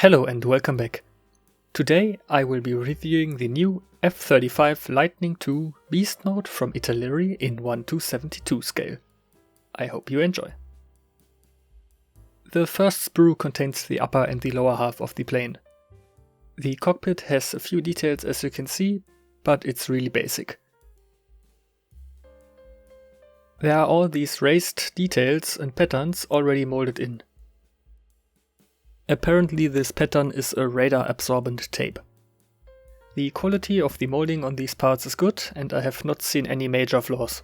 Hello and welcome back. Today I will be reviewing the new F-35 Lightning II Beast Mode from Italeri in 1:72 scale. I hope you enjoy. The first sprue contains the upper and the lower half of the plane. The cockpit has a few details as you can see, but it's really basic. There are all these raised details and patterns already molded in. Apparently this pattern is a radar absorbent tape. The quality of the molding on these parts is good and I have not seen any major flaws.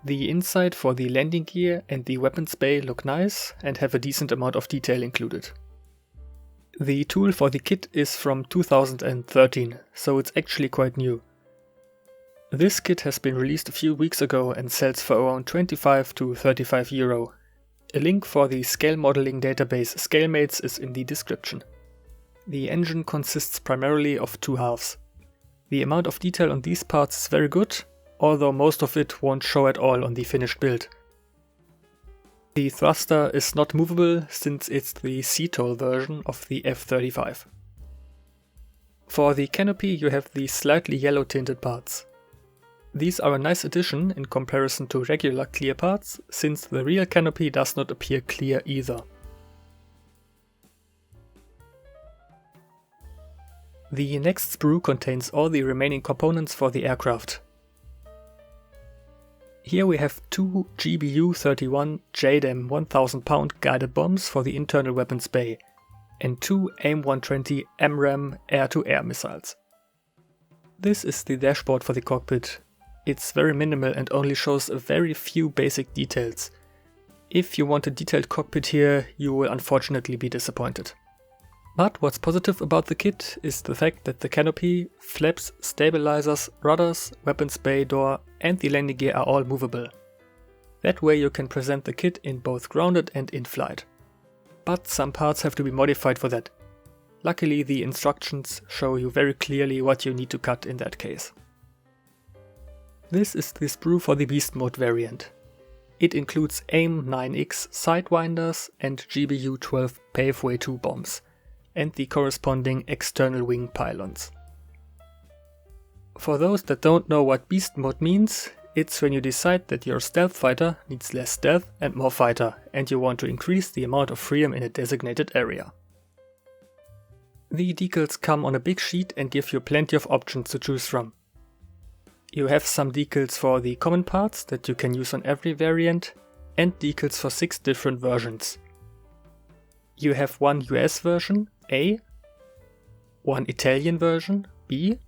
The inside for the landing gear and the weapons bay look nice and have a decent amount of detail included. The tool for the kit is from 2013, so it's actually quite new. This kit has been released a few weeks ago and sells for around 25 to 35 euro. A link for the scale modeling database scalemates is in the description. The engine consists primarily of two halves. The amount of detail on these parts is very good, although most of it won't show at all on the finished build. The thruster is not movable since it's the CTOL version of the F-35. For the canopy you have the slightly yellow tinted parts. These are a nice addition in comparison to regular clear parts, since the real canopy does not appear clear either. The next sprue contains all the remaining components for the aircraft. Here we have two GBU-31 JDAM 1000 pound guided bombs for the internal weapons bay, and two AIM-120 AMRAAM air-to-air missiles. This is the dashboard for the cockpit. It's very minimal and only shows a very few basic details. If you want a detailed cockpit here, you will unfortunately be disappointed. But what's positive about the kit is the fact that the canopy, flaps, stabilizers, rudders, weapons bay door and the landing gear are all movable. That way you can present the kit in both grounded and in flight. But some parts have to be modified for that. Luckily the instructions show you very clearly what you need to cut in that case. This is the sprue for the Beast Mode variant. It includes AIM-9X sidewinders and GBU-12 Paveway 2 bombs, and the corresponding external wing pylons. For those that don't know what Beast Mode means, it's when you decide that your stealth fighter needs less stealth and more fighter, and you want to increase the amount of freedom in a designated area. The decals come on a big sheet and give you plenty of options to choose from. You have some decals for the common parts that you can use on every variant, and decals for 6 different versions. You have one US version, A, one Italian version, B,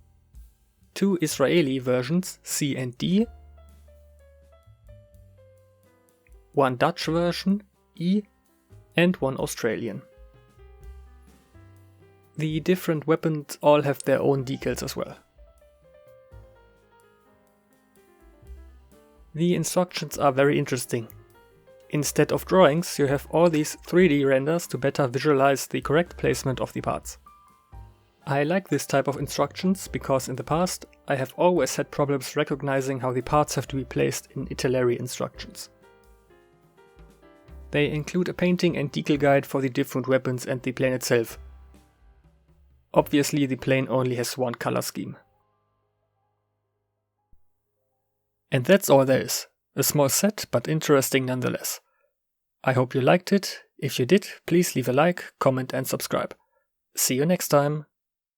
2 Israeli versions, C and D, one Dutch version, E, and one Australian. The different weapons all have their own decals as well. The instructions are very interesting. Instead of drawings, you have all these 3D renders to better visualize the correct placement of the parts. I like this type of instructions because in the past I have always had problems recognizing how the parts have to be placed in Italeri instructions. They include a painting and decal guide for the different weapons and the plane itself. Obviously the plane only has one color scheme. And that's all there is. A small set, but interesting nonetheless. I hope you liked it. If you did, please leave a like, comment and subscribe. See you next time.